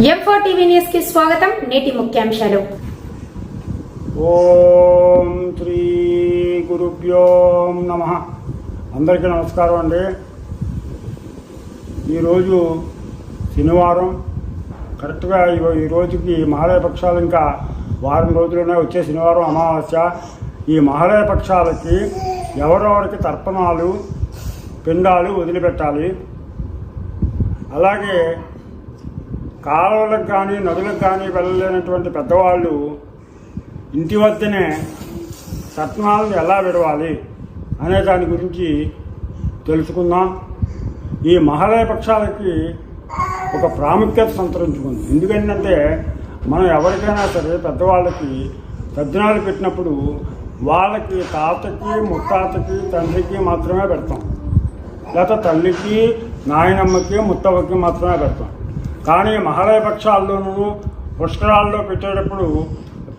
M4 TV news కి స్వాగతం. నేటి ముఖ్యాంశాలు. ఓం శ్రీ గురుభ్యో నమః. అందరికీ నమస్కారం అండి. ఈరోజు శనివారం, కరెక్ట్గా ఈ రోజుకి మహాలయ పక్షాలు ఇంకా వారం రోజుల్లోనే వచ్చే శనివారం అమావాస్య. ఈ మహాలయ పక్షాలకి ఎవరెవరికి తర్పణాలు పిండాలు వదిలిపెట్టాలి. అలాగే కాలువలకు కానీ నదులకు కానీ వెళ్ళలేనటువంటి పెద్దవాళ్ళు ఇంటి వద్దనే తర్పణాలను ఎలా విడవాలి అనే దాని గురించి తెలుసుకుందాం. ఈ మహాలయ పక్షాలకి ఒక ప్రాముఖ్యత సంతరించుకుంది. ఎందుకంటే మనం ఎవరికైనా సరే పెద్దవాళ్ళకి తద్దినాలు పెట్టినప్పుడు వాళ్ళకి తాతకి ముత్తాతకి తండ్రికి మాత్రమే పెడతాం, లేకపోతే తల్లికి నాయనమ్మకి ముత్తవ్వకి మాత్రమే పెడతాం. కానీ మహాలయ పక్షాల్లోనూ పుష్కరాల్లో పెట్టేటప్పుడు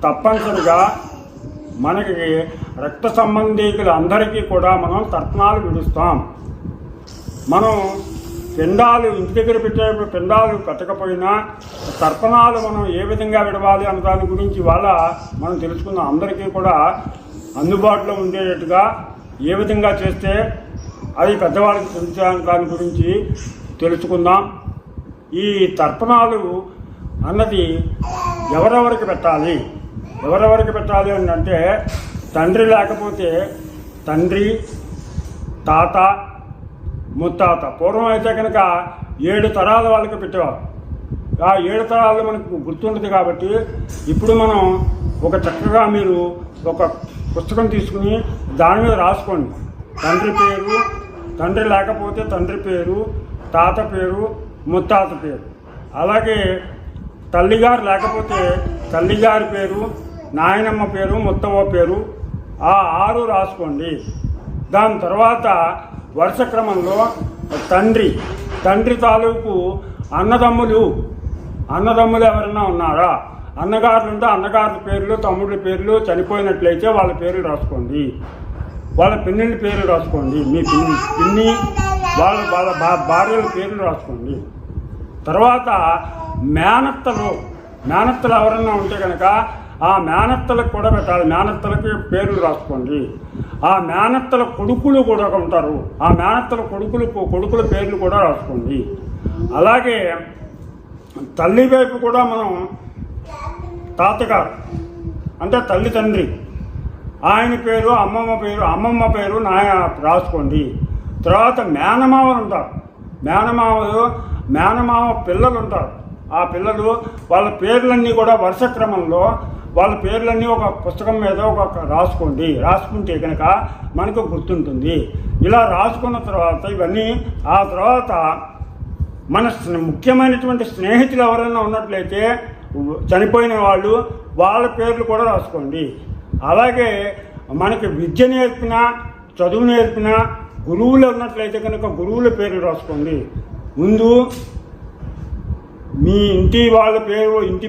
తప్పనిసరిగా మనకి రక్త సంబంధీకులు అందరికీ కూడా మనం తర్పణాలు విడుస్తాం. మనం పిండాలు ఇంటి దగ్గర పెట్టేటప్పుడు పిండాలు పెట్టకపోయినా తర్పణాలు మనం ఏ విధంగా విడవాలి అన్న దాని గురించి ఇవాళ మనం తెలుసుకుందాం. అందరికీ కూడా అందుబాటులో ఉండేటట్టుగా ఏ విధంగా చేస్తే అది పెద్దవాళ్ళకి తెలిసే దాని గురించి తెలుసుకుందాం. ఈ తర్పణాలు అన్నది ఎవరెవరికి పెట్టాలి అని అంటే, తండ్రి లేకపోతే తండ్రి, తాత, ముత్తాత. పూర్వం అయితే కనుక 7 తరాల వాళ్ళకి పెట్టేవారు. ఆ 7 తరాలు మనకు గుర్తుంటుంది. కాబట్టి ఇప్పుడు మనం ఒక చక్కగా మీరు ఒక పుస్తకం తీసుకుని దాని మీద రాసుకోండి. తండ్రి పేరు, తండ్రి లేకపోతే తండ్రి పేరు, తాత పేరు, ముత్తాత పేరు. అలాగే తల్లిగారు లేకపోతే తల్లిగారి పేరు, నాయనమ్మ పేరు, ముత్తవ్వ పేరు, ఆ 6 రాసుకోండి. దాని తర్వాత వరుస క్రమంలో తండ్రి తాలూకు అన్నదమ్ములు ఎవరైనా ఉన్నారా? అన్నగారులు ఉంటే అన్నగారుల పేర్లు, తమ్ముళ్ళ పేర్లు, చనిపోయినట్లయితే వాళ్ళ పేర్లు రాసుకోండి. వాళ్ళ పిన్నిళ్ళ పేర్లు రాసుకోండి. మీ పిన్ని వాళ్ళ భార్యల పేర్లు రాసుకోండి. తర్వాత మేనత్తలు ఎవరైనా ఉంటే కనుక ఆ మేనత్తలకు కూడా పెట్టాలి. మేనత్తలకి పేర్లు రాసుకోండి. ఆ మేనత్తల కొడుకులు కూడా ఉంటారు. ఆ మేనత్తల కొడుకుల పేర్లు కూడా రాసుకోండి. అలాగే తల్లి వైపు కూడా మనం తాతగారు అంటే తల్లి తండ్రి, ఆయన పేరు, అమ్మమ్మ పేరు రాసుకోండి. తర్వాత మేనమామలు ఉంటారు. మేనమామ పిల్లలు ఉంటారు. ఆ పిల్లలు వాళ్ళ పేర్లన్నీ కూడా వరుస క్రమంలో వాళ్ళ పేర్లన్నీ ఒక పుస్తకం మీద రాసుకోండి. రాసుకుంటే కనుక మనకు గుర్తుంటుంది. ఇలా రాసుకున్న తర్వాత ఇవన్నీ ఆ తర్వాత మన ముఖ్యమైనటువంటి స్నేహితులు ఎవరైనా ఉన్నట్లయితే చనిపోయిన వాళ్ళ పేర్లు కూడా రాసుకోండి. అలాగే మనకి విద్య నేర్పిన, చదువు నేర్పిన గురువులు ఉన్నట్లయితే కనుక గురువుల పేర్లు రాసుకోండి. ముందు మీ ఇంటి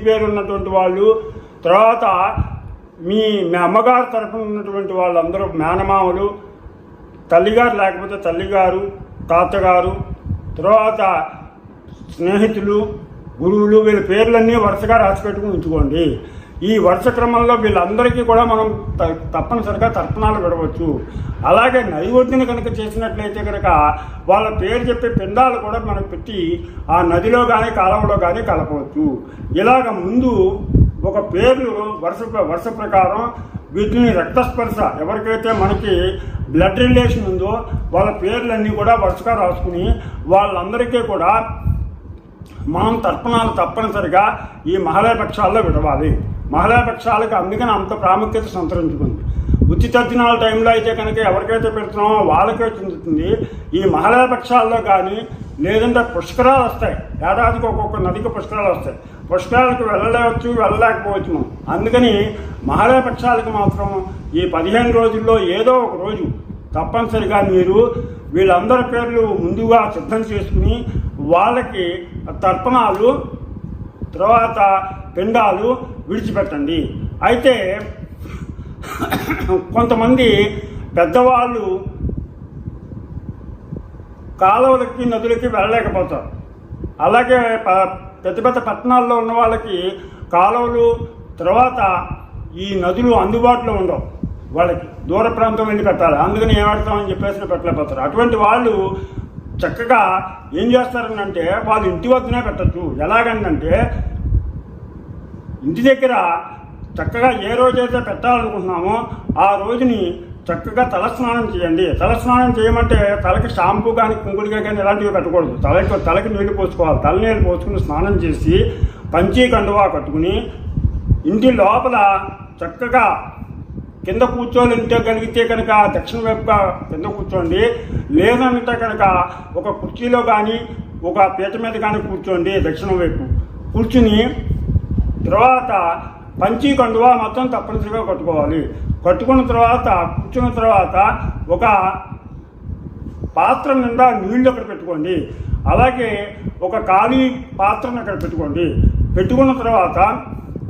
పేరు ఉన్నటువంటి వాళ్ళు, తర్వాత మీ అమ్మగారు తరఫున ఉన్నటువంటి వాళ్ళందరూ మేనమామలు, తల్లిగారు లేకపోతే తల్లిగారు, తాతగారు, తర్వాత స్నేహితులు, గురువులు, వీళ్ళ పేర్లన్నీ వరుసగా రాసిపెట్టుకుని ఉంచుకోండి. ఈ వరుస క్రమంలో వీళ్ళందరికీ కూడా మనం తప్పనిసరిగా తర్పణాలు విడవచ్చు. అలాగే నది ఒడ్డున కనుక చేసినట్లయితే కనుక వాళ్ళ పేరు చెప్పే పిండాలు కూడా మనకు పెట్టి ఆ నదిలో కానీ కాలంలో కానీ కలపవచ్చు. ఇలాగ ముందు ఒక పేర్లు వరుస ప్రకారం వీటిని రక్తస్పర్శ ఎవరికైతే మనకి బ్లడ్ రిలేషన్ ఉందో వాళ్ళ పేర్లన్నీ కూడా వరుసగా రాసుకుని వాళ్ళందరికీ కూడా మనం తర్పణాలు తప్పనిసరిగా ఈ మహాలయ పక్షాల్లో విడవాలి. మహాలయ పక్షాలకు అందుకని అంత ప్రాముఖ్యత సంతరించుకుంది. ఉచిత దినాల టైంలో అయితే కనుక ఎవరికైతే పెడుతున్నామో వాళ్ళకే చెందుతుంది. ఈ మహాలయ పక్షాల్లో కానీ లేదంటే పుష్కరాలు వస్తాయి. ఏడాదికి ఒక్కొక్క నదికి పుష్కరాలు వస్తాయి. పుష్కరాలకు వెళ్ళలేకపోవచ్చు మనం. అందుకని మహాలయ పక్షాలకు మాత్రం ఈ 15 రోజుల్లో ఏదో ఒక రోజు తప్పనిసరిగా మీరు వీళ్ళందరి పేర్లు ముందుగా సిద్ధం చేసుకుని వాళ్ళకి తర్పణాలు, తర్వాత పిండాలు విడిచిపెట్టండి. అయితే కొంతమంది పెద్దవాళ్ళు కాలువలకి నదులకి వెళ్ళలేకపోతారు. అలాగే పెద్ద పెద్ద పట్టణాల్లో ఉన్న వాళ్ళకి కాలువలు తర్వాత ఈ నదులు అందుబాటులో ఉండవు, వాళ్ళకి దూర ప్రాంతం వెళ్ళి కట్టాలి, అందుకని ఏమాడతామని చెప్పేసి పెట్టలేకపోతారు. అటువంటి వాళ్ళు చక్కగా ఏం చేస్తారనంటే వాళ్ళు ఇంటి వద్దనే కట్టచ్చు. ఎలాగంటే ఇంటి దగ్గర చక్కగా ఏ రోజైతే పెట్టాలనుకుంటున్నామో ఆ రోజుని చక్కగా తలస్నానం చేయండి. తలస్నానం చేయమంటే తలకి షాంపూ కానీ కుంకుడుగా కానీ ఇలాంటివి కట్టకూడదు. తలకి నీళ్లు పోసుకోవాలి. తలనీళ్ళు పోసుకుని స్నానం చేసి పంచీ కండువా కట్టుకుని ఇంటి లోపల చక్కగా కింద కూర్చొని కలిగితే కనుక దక్షిణ వైపుగా కింద కూర్చోండి, లేదంటే కనుక ఒక కుర్చీలో కానీ ఒక పీట మీద కానీ కూర్చోండి. దక్షిణ వైపు కూర్చుని తర్వాత పంచీ కండువా మొత్తం తప్పనిసరిగా కట్టుకోవాలి. కట్టుకున్న తర్వాత కూర్చున్న తర్వాత ఒక పాత్ర నిండా నీళ్లు అక్కడ పెట్టుకోండి. అలాగే ఒక ఖాళీ పాత్రను అక్కడ పెట్టుకోండి. పెట్టుకున్న తర్వాత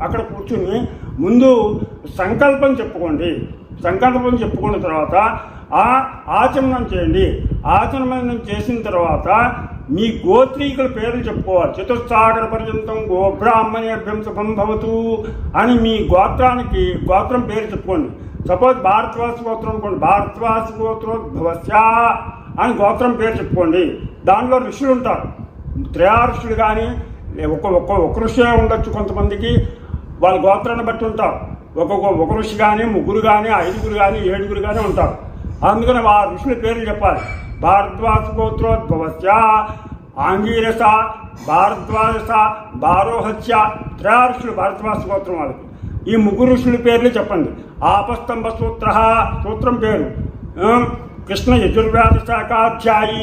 అక్కడ కూర్చుని ముందు సంకల్పం చెప్పుకోండి. సంకల్పం చెప్పుకున్న తర్వాత ఆచమనం చేయండి. ఆచమనం చేసిన తర్వాత మీ గోత్రీకుల పేర్లు చెప్పుకోవాలి. చతుస్సాగర పర్యంతం గోబ్రాహ్మణేభ్యం శుభం భవతు అని మీ గోత్రం పేరు చెప్పుకోండి. సపోజ్ భారద్వాజ గోత్రం అనుకోండి, భారద్వాజ గోత్రోద్భవస్య అని గోత్రం పేరు చెప్పుకోండి. దానిలో ఋషులు ఉంటారు, త్రయాఋషులు కానీ ఒక ఋషి ఉండొచ్చు, కొంతమందికి వాళ్ళ గోత్రాన్ని బట్టి ఉంటారు. ఒక ఋషి కానీ, ముగ్గురు కానీ, 5గురు కానీ, 7గురు కానీ ఉంటారు. అందుకని ఆ ఋషుల పేర్లు చెప్పాలి. భారద్వాజ గోత్రోద్భవస్య ఆంగీరస భారద్వాజ బారోహస్య త్రయాఋషులు భారద్వాజ గోత్రం వాళ్ళకి. ఈ ముగ్గురు ఋషుల పేర్లు చెప్పండి. ఆపస్తంభ సూత్రం పేరు కృష్ణ యజుర్వేద శాఖాధ్యాయి.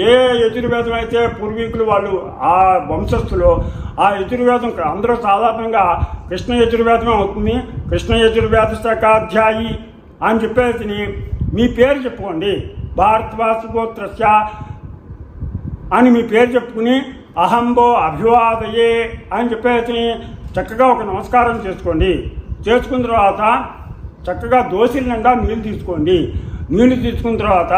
ఏ యజుర్వేదం అయితే పూర్వీకులు వాళ్ళు ఆ వంశస్థులు ఆ యజుర్వేదం అందరూ సాధారణంగా కృష్ణ యజుర్వేదమే అవుతుంది. కృష్ణ యజుర్వేద శాఖాధ్యాయి అని చెప్పేసి మీ పేరు చెప్పుకోండి. భారద్వాజ గోత్రస్య అని మీ పేరు చెప్పుకుని అహంబో అభివాదయే అని చెప్పేసి చక్కగా ఒక నమస్కారం చేసుకోండి. చేసుకున్న తర్వాత చక్కగా దోశల నిండా నీళ్ళు తీసుకోండి. నీళ్లు తీసుకున్న తర్వాత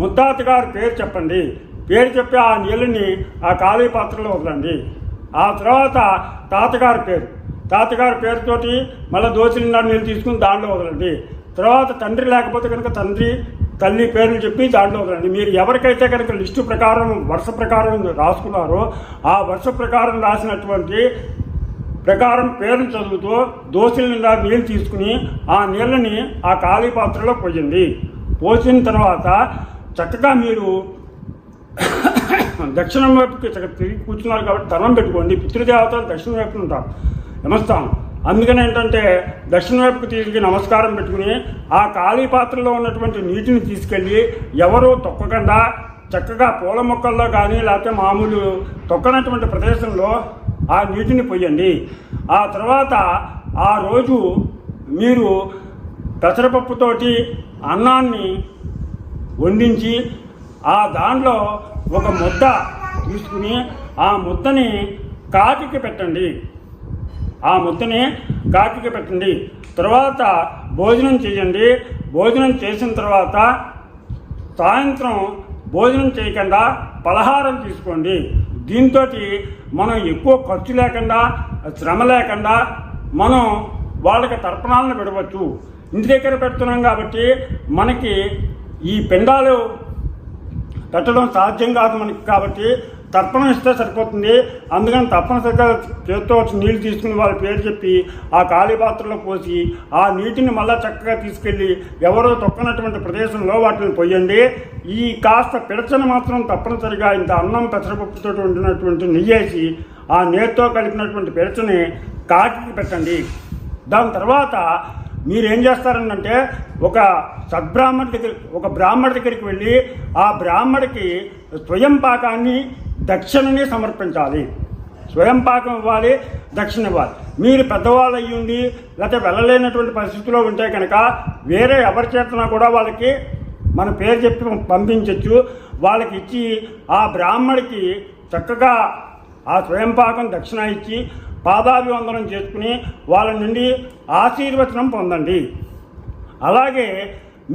ముత్తాత గారి పేరు చెప్పండి. పేరు చెప్పి ఆ నీళ్ళని ఆ ఖాళీ పాత్రలో వదలండి. ఆ తర్వాత తాతగారి పేరుతోటి మళ్ళీ దోశల నిండా నీళ్ళు తీసుకుని దాంట్లో వదలండి. తర్వాత తండ్రి లేకపోతే కనుక తండ్రి తల్లి పేర్లు చెప్పి దాంట్లో వదలండి. మీరు ఎవరికైతే కనుక లిస్టు ప్రకారం వరుస ప్రకారం రాసుకున్నారో ఆ వరుస ప్రకారం రాసినటువంటి ప్రకారం పేర్లు చదువుతూ దోశల నిండా నీళ్ళు తీసుకుని ఆ నీళ్ళని ఆ ఖాళీ పాత్రలో పోయండి. పోసిన తర్వాత చక్కగా మీరు దక్షిణం వైపుకి తిరిగి కూర్చున్నారు కాబట్టి ధర్మం పెట్టుకోండి. పితృదేవతలు దక్షిణ వైపున ఉంటారు, నమస్తాం. అందుకని ఏంటంటే దక్షిణ వైపుకి తిరిగి నమస్కారం పెట్టుకుని ఆ ఖాళీ పాత్రలో ఉన్నటువంటి నీటిని తీసుకెళ్ళి ఎవరూ తొక్కకుండా చక్కగా పూల మొక్కల్లో కానీ లేకపోతే మామూలు తొక్కనటువంటి ప్రదేశంలో ఆ నీటిని పోయండి. ఆ తర్వాత ఆ రోజు మీరు పెసరపప్పుతోటి అన్నాన్ని వండించి ఆ దాంట్లో ఒక ముద్ద తీసుకుని ఆ ముద్దని కాకికి పెట్టండి. తర్వాత భోజనం చేయండి. భోజనం చేసిన తర్వాత సాయంత్రం భోజనం చేయకుండా పలహారం తీసుకోండి. దీంతో మనం ఎక్కువ ఖర్చు లేకుండా శ్రమ లేకుండా మనం వాళ్ళకి తర్పణాలను పెడవచ్చు. ఇంటి దగ్గర పెడుతున్నాం కాబట్టి మనకి ఈ పిండాలు పెట్టడం సాధ్యం కాదు మనకి, కాబట్టి తర్పణం ఇస్తే సరిపోతుంది. అందుకని తప్పనిసరిగా చేతితో నీళ్ళు తీసుకుని వాళ్ళ పేరు చెప్పి ఆ ఖాళీ పాత్రలో పోసి ఆ నీటిని మళ్ళా చక్కగా తీసుకెళ్ళి ఎవరో తొక్కనటువంటి ప్రదేశంలో వాటిని పోయండి. ఈ కాస్త పిడచను మాత్రం తప్పనిసరిగా ఇంత అన్నం పెసరపప్పుతో వండినటువంటి నెయ్యేసి ఆ నేతితో కలిపినటువంటి పిడచని కాకికి పెట్టండి. దాని తర్వాత మీరేం చేస్తారంటే ఒక బ్రాహ్మడి దగ్గరికి వెళ్ళి ఆ బ్రాహ్మడికి స్వయం పాకాన్ని దక్షిణని సమర్పించాలి. స్వయం పాకం ఇవ్వాలి, దక్షిణ ఇవ్వాలి. మీరు పెద్దవాళ్ళు అయ్యుండి లేకపోతే వెళ్ళలేనటువంటి పరిస్థితిలో ఉంటే కనుక వేరే ఎవరి చేతనా కూడా వాళ్ళకి మన పేరు చెప్పి పంపించవచ్చు. వాళ్ళకి ఇచ్చి ఆ బ్రాహ్మడికి చక్కగా ఆ స్వయం పాకం దక్షిణ ఇచ్చి పాదాభివందనం చేసుకుని వాళ్ళ నుండి ఆశీర్వచనం పొందండి. అలాగే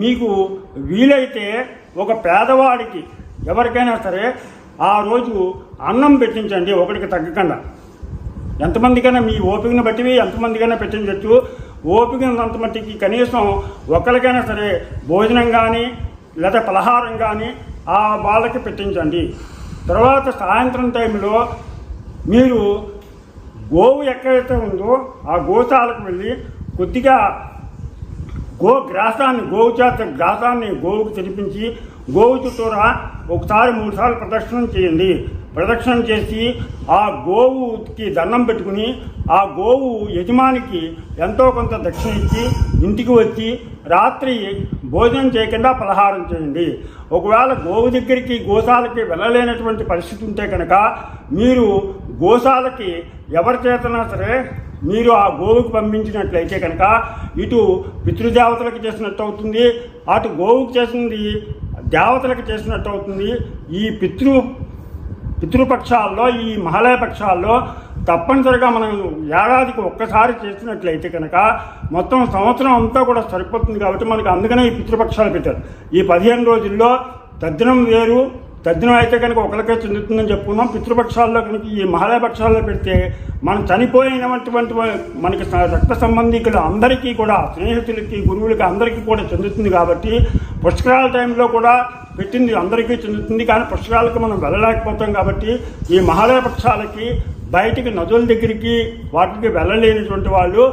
మీకు వీలైతే ఒక పేదవాడికి ఎవరికైనా సరే ఆ రోజు అన్నం పెట్టించండి, ఒకటికి తగ్గకుండా. ఎంతమందికైనా మీ ఓపికను బట్టి ఎంతమందికైనా పెట్టించవచ్చు. ఓపిక ఉన్నంత మట్టికి కనీసం ఒకరికైనా సరే భోజనం కానీ లేదా పలహారం కానీ ఆ వాళ్ళకి పెట్టించండి. తర్వాత సాయంత్రం టైంలో మీరు గోవు ఎక్కడైతే ఉందో ఆ గోశాలకు వెళ్ళి కొద్దిగా గోవు చేత గ్రాసాన్ని గోవుకు తినిపించి గోవు చుట్టూరా ఒకసారి 3 సార్లు ప్రదక్షిణం చేయండి. ప్రదక్షిణం చేసి ఆ గోవుకి దండం పెట్టుకుని ఆ గోవు యజమానికి ఎంతో కొంత దక్షిణ ఇచ్చి ఇంటికి వచ్చి రాత్రి భోజనం చేయకుండా పలహారం చేయండి. ఒకవేళ గోవు దగ్గరికి గోశాలకి వెళ్ళలేనటువంటి పరిస్థితి ఉంటే కనుక మీరు గోశాలకి ఎవరి చేతనా సరే మీరు ఆ గోవుకి పంపించినట్లయితే కనుక ఇటు పితృదేవతలకు చేసినట్టు అవుతుంది, అటు గోవుకు చేసింది దేవతలకు చేసినట్టు అవుతుంది. ఈ పితృపక్షాల్లో ఈ మహాలయ పక్షాల్లో తప్పనిసరిగా మనం ఏడాదికి ఒక్కసారి చేసినట్లయితే కనుక మొత్తం సంవత్సరం అంతా కూడా సరిపోతుంది. కాబట్టి మనకు అందుకనే ఈ పితృపక్షాలు పెట్టారు. ఈ 15 రోజుల్లో తద్దినం వేరు, తద్దినం అయితే కనుక ఒకరికే చెందుతుందని చెప్పుకున్నాం. పితృపక్షాల్లో కనుక ఈ మహాలయ పక్షాల్లో పెడితే మనం చనిపోయినటువంటి మనకి రక్త సంబంధికులు అందరికీ కూడా, స్నేహితులకి గురువులకి అందరికీ కూడా చెందుతుంది. కాబట్టి పుష్కరాల టైంలో కూడా పెట్టింది అందరికీ చెందుతుంది. కానీ పుష్కరాలకు మనం వెళ్ళలేకపోతాం. కాబట్టి ఈ మహాలయ పక్షాలకి బయటికి నదుల దగ్గరికి వాటికి వెళ్ళలేనటువంటి వాళ్ళు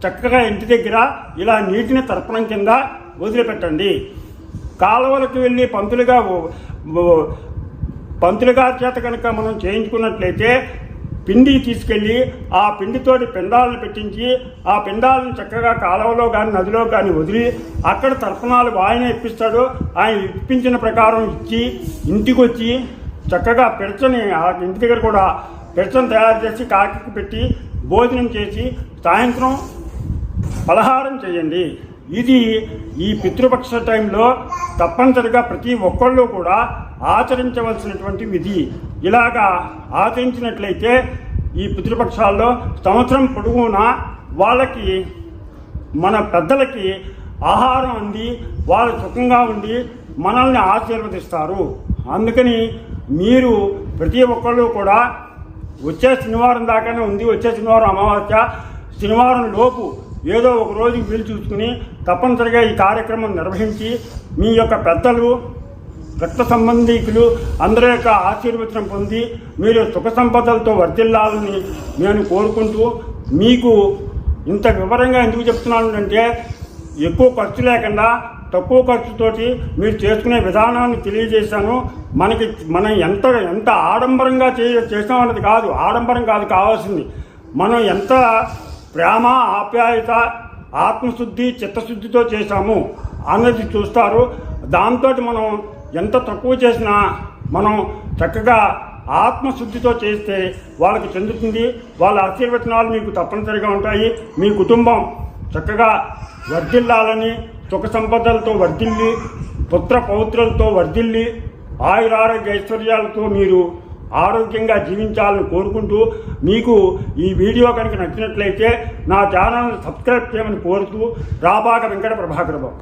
చక్కగా ఇంటి దగ్గర ఇలా నీటిని తర్పణం కింద వదిలిపెట్టండి. కాలువలకు వెళ్ళి పంతులుగా చేత కనుక మనం చేయించుకున్నట్లయితే పిండి తీసుకెళ్ళి ఆ పిండితోటి పిండాలను పెట్టించి ఆ పిండాలను చక్కగా కాలువలో కానీ నదిలో కానీ వదిలి అక్కడ తర్పణాలు ఆయన ఇప్పిస్తాడు. ఆయన ఇప్పించిన ప్రకారం ఇచ్చి ఇంటికి వచ్చి చక్కగా పెడచని ఆ ఇంటి దగ్గర కూడా పెడచని తయారు చేసి కాకి పెట్టి భోజనం చేసి సాయంత్రం పలహారం చేయండి. ఇది ఈ పితృపక్ష టైంలో తప్పనిసరిగా ప్రతి ఒక్కళ్ళు కూడా ఆచరించవలసినటువంటి విధి. ఇలాగా ఆచరించినట్లయితే ఈ పితృపక్షాల్లో సంవత్సరం పొడవునా వాళ్ళకి మన పెద్దలకి ఆహారం అంది వాళ్ళు సుఖంగా ఉండి మనల్ని ఆశీర్వదిస్తారు. అందుకని మీరు ప్రతి ఒక్కళ్ళు కూడా వచ్చే శనివారం దాకానే ఉంది, వచ్చే శనివారం అమావాస్య, శనివారం లోపు ఏదో ఒక రోజు వీలు చూసుకుని తప్పనిసరిగా ఈ కార్యక్రమం నిర్వహించి మీ యొక్క పెద్దలు రక్త సంబంధికులు అందరి యొక్క ఆశీర్వచనం పొంది మీరు సుఖ సంపదలతో వర్ధిల్లాలని నేను కోరుకుంటూ, మీకు ఇంత వివరంగా ఎందుకు చెప్తున్నాను అంటే ఎక్కువ ఖర్చు లేకుండా తక్కువ ఖర్చుతోటి మీరు చేసుకునే విధానాన్ని తెలియజేశాను. మనం ఎంత ఆడంబరంగా చేసామన్నది కాదు, ఆడంబరం కాదు కావాల్సింది, మనం ఎంత ప్రేమ ఆప్యాయత ఆత్మశుద్ధి చిత్తశుద్ధితో చేశాము అన్నది చూస్తారు. దాంతో మనం ఎంత తక్కువ చేసినా మనం చక్కగా ఆత్మశుద్ధితో చేస్తే వాళ్ళకి చెందుతుంది. వాళ్ళ ఆశీర్వచనాలు మీకు తప్పనిసరిగా ఉంటాయి. మీ కుటుంబం చక్కగా వర్ధిల్లాలని, సుఖ సంపదలతో వర్ధిల్లి, పుత్ర పౌత్రులతో వర్ధిల్లి, ఆయురారోగ్య ఐశ్వర్యాలతో మీరు ఆరోగ్యంగా జీవించాలని కోరుకుంటూ, మీకు ఈ వీడియో కనుక నచ్చినట్లయితే నా ఛానల్ని సబ్స్క్రైబ్ చేయమని కోరుతూ రాబాక వెంకట ప్రభాకర్ బాబు.